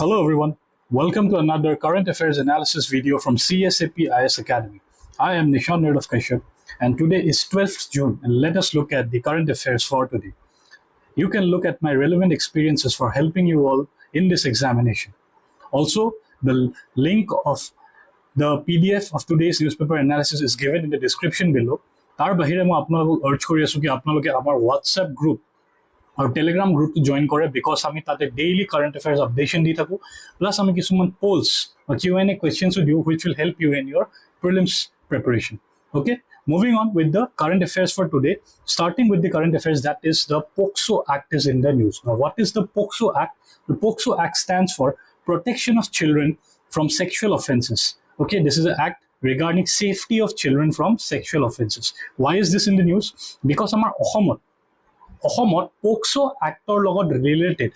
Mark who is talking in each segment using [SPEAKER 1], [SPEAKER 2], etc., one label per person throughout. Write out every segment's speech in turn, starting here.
[SPEAKER 1] Hello everyone, welcome to another current affairs analysis video from CSAP IS Academy. I am Nishan Nerd of Kashyap and today is 12th June and let us look at the current affairs for today. You can look at my relevant experiences for helping you all in this examination. Also, the link of the PDF of today's newspaper analysis is given in the description below. তাৰ বাহিৰে মই আপোনালোকক urge কৰি আছো কি আপোনালোকে আমাৰ WhatsApp group और टेलीग्राम ग्रुप to join करे because আমি তাতে daily current affairs updation দি থাকো plus আমি কিছুমান polls or Q&A questions with you which will help you in your prelims preparation. Okay, moving on with the current affairs for today, starting with the current affairs, that is the POCSO Act is in the news. Now what is the POCSO Act? The POCSO Act stands for Protection of Children from Sexual Offences. Okay, this is an act regarding safety of children from sexual offenses. Why is this in the news? Because আমাৰ অসমত POCSO Actor লগত related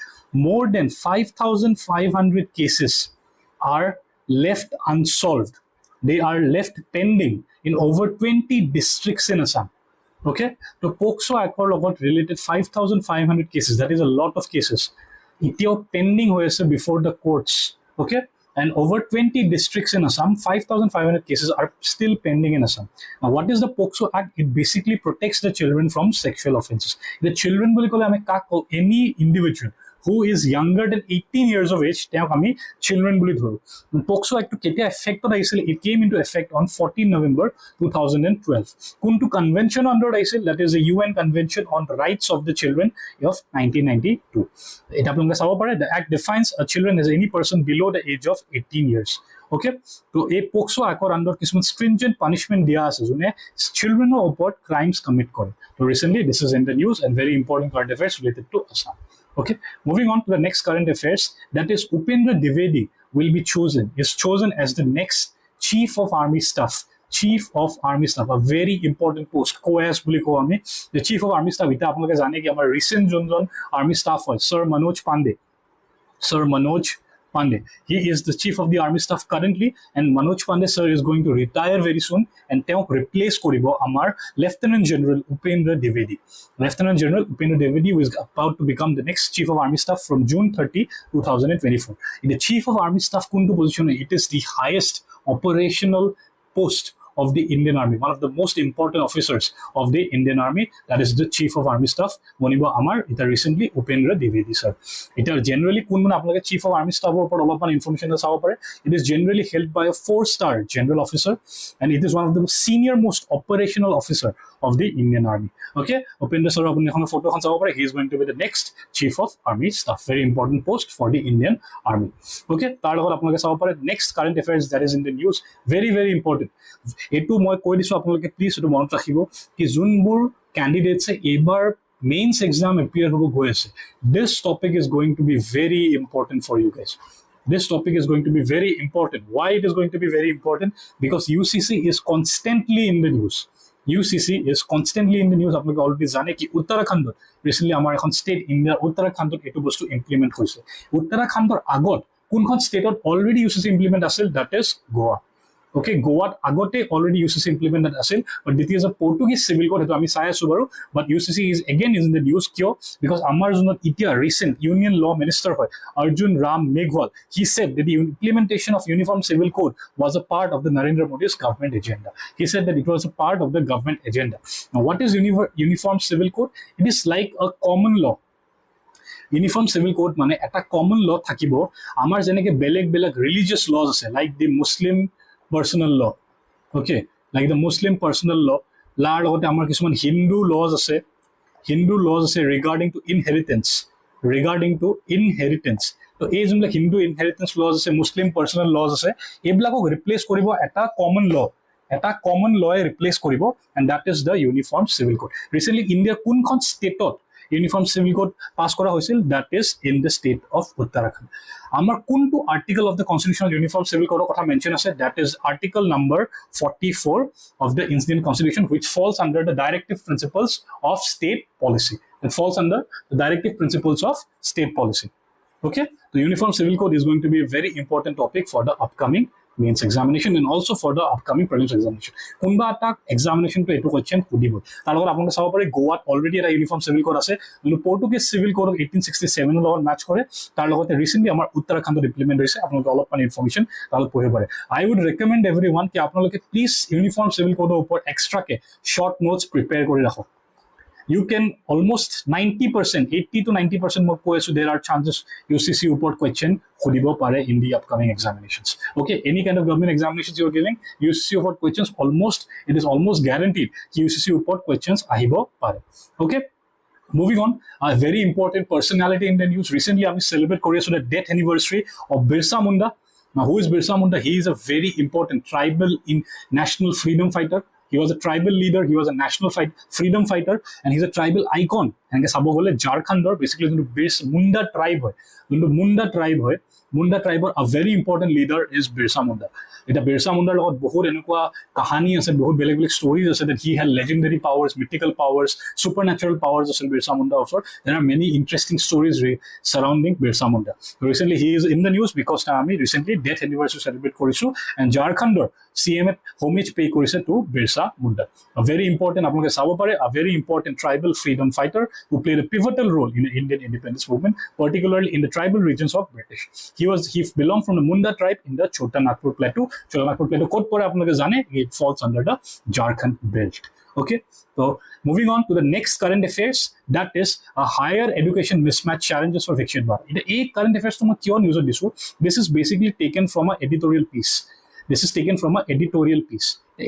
[SPEAKER 1] more than 5,500 cases are left unsolved. They are left pending in over 20 districts in Assam. Okay, so POCSO Actor লগত related 5,500 cases, that is a lot of cases. Itio pending hoise before the courts. Okay, and over 20 districts in Assam, 5,500 cases are still pending in Assam. Now, what is the POCSO Act? It basically protects the children from sexual offenses. The children, any individual who is younger than 18 years of age, children. POCSO Act effect, it came into effect on 14 November 2012. Kuntu convention under that is the UN Convention on the Rights of the Children of 1992. The act defines a children as any person below the age of 18 years. Okay, so a POCSO Act under kisman stringent punishment dia ase jone children upor crimes commit kore. So recently this is in the news and very important current affairs related to Assam. Okay, moving on to the next current affairs, that is Upendra Dwivedi is chosen as the next Chief of Army Staff. Chief of Army Staff, a very important post. COAS buli ko ami. The Chief of Army Staff, ita apnaloke jane ki amar recent jonjon Army Staff hoy, Sir Manoj Pandey. He is the Chief of the Army Staff currently, and Manoj Pandey sir is going to retire very soon, and teok replace koribo amar Lieutenant General Upendra Dwivedi. Lieutenant General Upendra Dwivedi who is about to become the next Chief of Army Staff from June 30, 2024. In the Chief of Army Staff kuntu position, it is the highest operational post of the Indian Army, one of the most important officers of the Indian Army, that is the Chief of Army Staff. Moniba Amar, it recently Upendra Dwivedi sir. It are generally Chief of Army Staff information. It is generally held by a 4-star general officer, and it is one of the senior most operational officer of the Indian Army. Okay, Upendra sir photo he is going to be the next Chief of Army Staff. Very important post for the Indian Army. Okay, next current affairs that is in the news, very very important. এইটো মই কৈ দিছো আপোনালোকে please এটো মনত ৰাখিব কি যোনবোৰ ক্যান্ডিডেটছে এবাৰ মেইনস এক্সাম এপিয়াৰ হ'ব গৈ আছে, this topic is going to be very important for you guys. This topic is going to be very important. Why it is going to be very important? Because UCC is constantly in the news. UCC is constantly in the news. আপোনালোকে already জানে কি উত্তৰাখণ্ডত recently আমাৰ এখন state ইণ্ডিয়াৰ উত্তৰাখণ্ডত এটো বস্তু ইমপ্লিমেন্ট হৈছে। উত্তৰাখণ্ডৰ আগত কোনখন ষ্টেটত অলৰেডি UCC ইমপ্লিমেন্ট আছিল, that is Goa. Okay, Goa agote already UCC implemented asil, but this is a Portuguese civil code. Ami saya subaru, but UCC is in the news kyo because Amar Junot Itia recent Union Law Minister Arjun Ram Meghwal, he said that the implementation of Uniform Civil Code was a part of the Narendra Modi's government agenda. He said that it was a part of the government agenda. Now, what is Uniform Civil Code? It is like a common law. Uniform Civil Code mane eta common law thakibo amar jeneke beleg religious laws ase, like the Muslim personal law. Okay, like the Muslim personal law, lar logote amar kisuman Hindu laws ase regarding to inheritance. So ei jumla Hindu inheritance laws ase, Muslim personal laws ase, eblako replace koribo eta common law replace koribo, and that is the Uniform Civil Code. Recently India kunkhon stateot Uniform Civil Code pass kora hoisil, that is in the state of Uttarakhand. Amar kuntu article of the Constitution of Uniform Civil Code kotha mention ase, that is article number 44 of the Indian Constitution, which falls under the directive principles of state policy. It falls under the directive principles of state policy. Okay, the Uniform Civil Code is going to be a very important topic for the upcoming mains examination and also for the upcoming prelims examination. কোনবা এটা examination to এটো question সুধিব তাৰ লগত আপোনালোকে চাব পাৰে গোৱাত অলৰেডি এটা ইউনিফৰ্ম সিভিল কোড আছে কিন্তু পৰ্তুগীজ সিভিল কোড 1867 লগত ম্যাচ কৰে তাৰ লগতে ৰিসেন্টলি আমাৰ উত্তৰাখণ্ডত ইমপ্লিমেন্ট হৈছে আপোনালোকে অলপ মান ইনফৰমেশন তালত পঢ়িব পাৰে I would recommend everyone কি আপোনালোকে প্লিজ ইউনিফৰ্ম সিভিল কোডৰ ওপৰত এক্সট্ৰা কে শৰ্ট নোটস প্ৰিপেয়াৰ কৰি ৰাখক you can almost 90%, 80 to 90% more points, so there are chances UCC report question khudibo pare in the upcoming examinations. Okay, any kind of government examinations you are giving, UCC report questions it is almost guaranteed UCC report questions ahibo pare. Okay. Moving on, a very important personality in the news. Recently, I celebrate Korea's death anniversary of Birsa Munda. Now, who is Birsa Munda? He is a very important tribal national freedom fighter. He was a tribal leader, he was a national freedom fighter, and he's a tribal icon. And sabo gole Jharkhandor basically Munda tribe hoy. Munda tribe a very important leader is Birsa Munda. Eta Birsa Munda logot bahut enukwa kahani ase bahut beleg stories ase that he had legendary powers, mythical powers, supernatural powers ase Birsa Munda also. There are many interesting stories surrounding Birsa Munda. Recently he is in the news because ami recently death anniversary celebrate korisu and Jharkhandor CM homage pay korise to Birsa Munda. A very important apnaloke sabo pare a very important tribal freedom fighter who played a pivotal role in the Indian independence movement, particularly in the tribal regions of British. He belonged from the Munda tribe in the Chota Nagpur Plateau. Chota Nagpur Plateau code pore apnaloke jane it falls under the Jharkhand belt. Okay, so moving on to the next current affairs, that is a higher education mismatch challenges for Vikshit Bharat. A current affairs to ma kyon news disu. This is basically taken from an editorial piece. The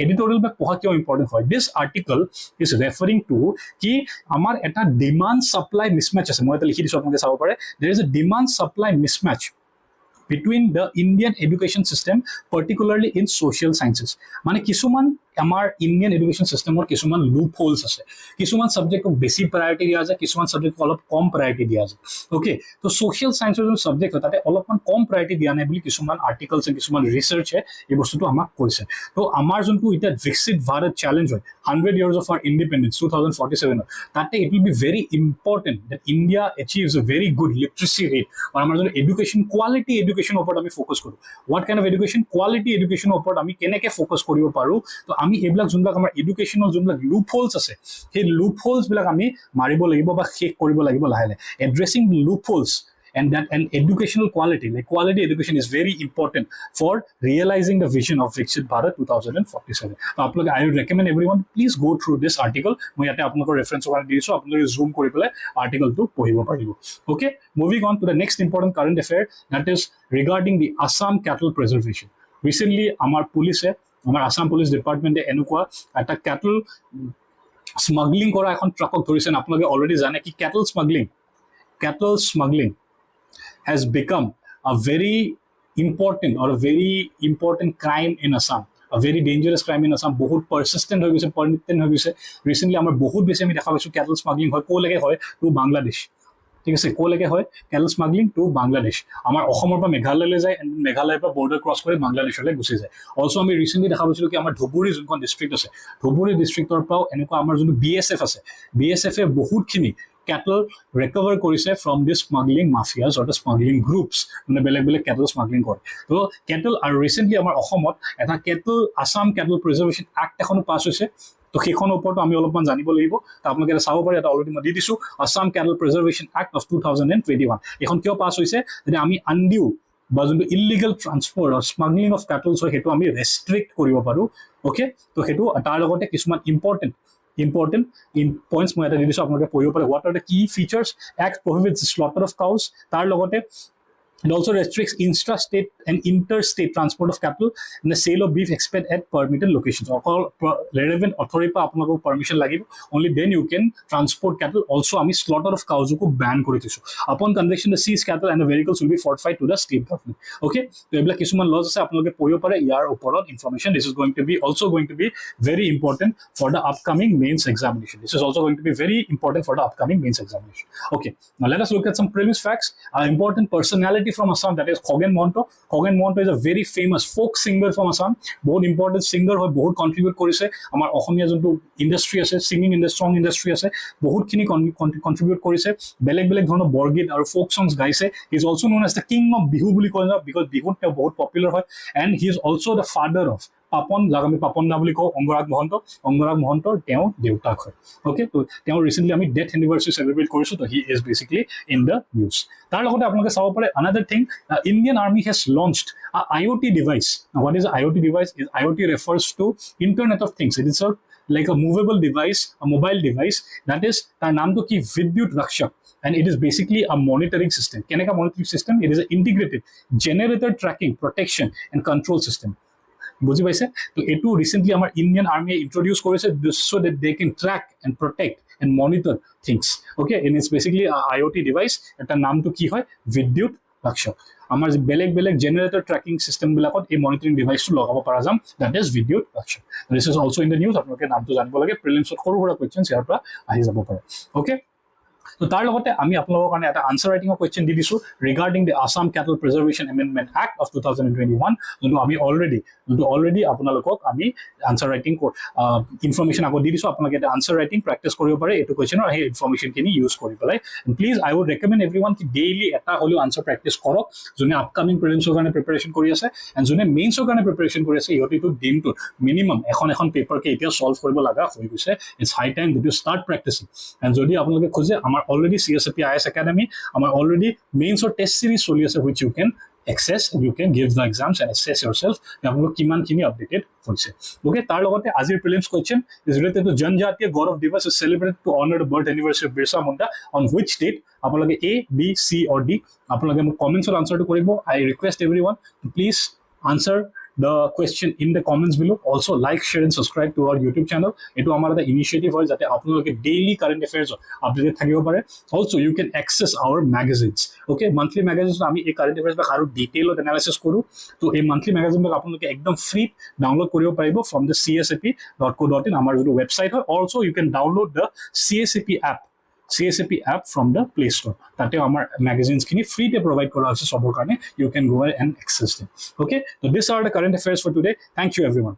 [SPEAKER 1] editorial by poha kyo important hoy. This article is referring to ki amar eta demand supply mismatch ase. Moi eta likhi disu apnaloke sabo pare. There is a demand supply mismatch between the Indian education system, particularly in social sciences. Mane kisuman amar Indian education system or kisuman loopholes ase. Kisuman subject ko basic priority diya jay, kisuman subject ko olop kom priority diya jay. Okay, so social sciences jo subject hota tate olopman kom priority diya nai boli kisuman articles and kisuman research hai ei bostu to amak koise. To amar jontu ita Viksit Bharat challenge hoy 100 years of our independence 2047 tate it will be very important that India achieves a very good literacy rate or amar jon education quality education opor ami focus koru. What kind of education? Quality education opor ami keneke focus koribo paru. To আমি এইবিলাক যোনবিলাক আমাৰ educational যোনবিলাক loopholes আছে সেই loopholes বিলাক আমি মাৰিব লাগিব বা শেষ কৰিব লাগিব লাহে লাহে addressing loopholes and educational quality, like quality education is very important for realizing the vision of Viksit Bharat 2047. So I would recommend everyone please go through this article. Moi yate apnalok reference okar disu apnalok zoom kori pele article to pohibo paribo. Okay, moving on to the next important current affair, that is regarding the Assam cattle preservation. Recently amar police আমার Assam police ডিপার্টমেন্টে এনেকুৱা একটা cattle smuggling কৰা এখন ট্ৰাকক ধৰিছেন আপোনালোকে already জানে কি cattle smuggling has become a very important crime in Assam, a very dangerous crime in Assam. বহুত persistent হৈ গৈছে, permanent হৈ গৈছে. Recently আমাৰ বহুত বেছি আমি দেখা পাইছো ক্যাটল স্মাগলিং হয় কোলৈকে হয় টু বাংলাদেশ. ঠিক আছে, কোলৈকে হয় ক্যাটল স্মাগলিং টু বাংলাদেশ. আমাৰ অসমৰ পৰা মেঘালয়লৈ যায় এণ্ড মেঘালয়ৰ পৰা বৰ্ডাৰ ক্ৰছ কৰি বাংলাদেশলৈ গুচি যায়. অলসো আমি ৰিসেন্টলি দেখা পাইছিলো কি আমাৰ ধুবুৰী যোনখন ডিষ্ট্ৰিক্ট আছে ধুবুৰী ডিষ্ট্ৰিক্টৰ পৰাও এনেকুৱা আমাৰ যোনটো BSF আছে BSF এ বহুতখিনি cattle recover korise from this smuggling mafias or the smuggling groups মানে বেলেগ বেলেগ cattle smuggling কৰে. তো cattle আৰু recently আমাৰ অসমত এটা Assam Cattle Preservation Act এখন পাছ হৈছে. তো সেইখন ওপৰতো আমি অলপমান জানিব লাগিব. তো আপোনালোকে এটা চাব পাৰে, এটা অলৰেডি মই দি দিছো Assam Cattle Preservation Act of 2021. এখন কিয় পাছ হৈছে যে আমি আনডিউ বা যোনটো ইলিগেল ট্ৰান্সপৰ্ট আৰু স্মাগলিং অফ কেটলছ হয় সেইটো আমি ৰেষ্ট্ৰিক্ট কৰিব পাৰো. ওকে, তো সেইটো তাৰ লগতে কিছুমান important in points মই এটা দি দিছো আপোনালোকে পঢ়িব পাৰে. What are the key features? Act prohibits the slaughter of cows. তাৰ লগতে it also restricts intrastate and interstate transport of cattle and the sale of beef except at permitted locations. All relevant authority pa apnako permission lagibo, only then you can transport cattle. Also ami slaughter of cows ko ban kori disu. Upon conviction the seized cattle and the vehicles will be fortified to the state government. Okay, to ebla kisuman laws ase apnaloke pohibo pare yar oporot information. This is going to be very important for the upcoming mains examination. This is also going to be very important for the upcoming mains examination. Okay, now let us look at some previous facts. Important personality personality from Assam, that is Khoghen Mohanto. Khoghen Mohanto is a very famous folk singer from Assam. বহুত important singer হয়, বহুত contribute কৰিছে আমাৰ অসমীয়া যোনটো industry আছে, singing industry, song industry আছে, বহুতখিনি contribute কৰিছে, বেলেগ বেলেগ ধৰণৰ বৰগীত আৰু folk songs গাইছে. He is also known as the king of Bihu বুলি কয় না, because বিহুত তেওঁ বহুত পপুলাৰ হয়, and he is also the father of Papon, যাক আমি পাপন দা বুলি কওঁ, অংগৰাগ মহন্ত তেওঁ দেউতাক হয়. অ'কে, তো তেওঁ ৰিচেণ্টলি আমি ডেথ এনিভাৰ্চাৰী চেলিব্ৰেট কৰিছোঁ, তো he is basically in the news. তাৰ লগতে আপোনালোকে চাব পাৰে another thing, Indian Army has launched a IoT device. Now, what is an IoT device? IoT refers to Internet of Things. It is like a movable device, a mobile device, that is, তাৰ নামটো কি, Vidyut Rakshak. And it is basically a monitoring system. Keneka monitoring system? It is an integrated generator tracking, protection and control system. বুজি পাইছে? তো এইটো recently আমাৰ Indian আৰ্মিয়ে introduce কৰিছে so that they can track and protect and monitor things. Okay, and it's basically a IoT device. এটাৰ নামটো কি হয়? Vidyut Rakshak. আমাৰ যে বেলেগ বেলেগ জেনেৰেটৰ ট্ৰেকিং চিষ্টেম বিলাকত এই মনিটৰিং ডিভাইচটো লগাব পৰা যাম, that is Vidyut Rakshak. This is also in the news. আপোনালোকে নামটো জানিব লাগে, প্ৰিলিমছত সৰু সৰু কুৱেশ্যনছ ইয়াৰ পৰা আহি যাব পাৰে. অ'কে, তো তাৰ লগতে আমি আপোনালোকৰ কাৰণে এটা আনচাৰ ৰাইটিঙৰ কুৱেশ্যন দি দিছোঁ regarding the Assam Kettle preservation amendment act of 2021, যোনটো অলৰেডি আপোনালোকক আমি আনচাৰ ৰাইটিং ইনফৰ্মেশ্যন আগত দি দিছোঁ. আপোনালোকে এটা আনচাৰ ৰাইটিং প্ৰেক্টিছ কৰিব পাৰে এইটো কুৱেশ্যনৰ, সেই ইনফৰ্মেশ্যনখিনি ইউজ কৰি পেলাই. Please I would recommend everyone কি ডেইলি এটা হ'লেও আনচাৰ প্ৰেক্টিছ কৰক. যোনে আপকামিং প্ৰিলিমছৰ কাৰণে প্ৰিপেৰেশ্যন কৰি আছে এণ্ড যোনে মেইনছৰ কাৰণে প্ৰিপেৰেশ্যন কৰি আছে, সিহঁতিটো দিনটোত মিনিমাম এখন পেপাৰকে এতিয়া চল্ভ কৰিব লগা হৈ গৈছে. It's high time that you start practicing. And যদি আপোনালোকে খোজে, আমাৰ অলৰেডি CSAP IAS Academy, আমাৰ অলৰেডি মেইনছৰ টেষ্ট চিৰিজ চলি আছে, which you can access and you can give the exams and assess yourself আপোনালোক কিমানখিনি আপডেটেড হৈছে. ওকে, তাৰ লগতে আজিৰ prelims question is related to জনজাতীয় গৌৰৱ দিৱস is celebrated to honor the birth anniversary of Birsa Munda on which date? আপোনালোকে A, B, C or D আপোনালোকে মোক কমেণ্টছত আনচাৰটো কৰিব. I request everyone to please answer the question in the comments below. Also like, share and subscribe to our YouTube channel. Etu amar eta initiative hoy jate apnaloke daily current affairs updated thakibo pare. Also you can access our magazines. Okay, monthly magazines ami ei current affairs ba aru detailed analysis koru. To ei monthly magazine ba apnaloke ekdom free download koribo paribo from the csap.co.in amar joto website hoy. Also you can download the CSAP app from the Play Store. Tate amar magazines kini free te provide kora hoise sobor karone. You can go and access them. Okay, so these are the current affairs for today. Thank you everyone.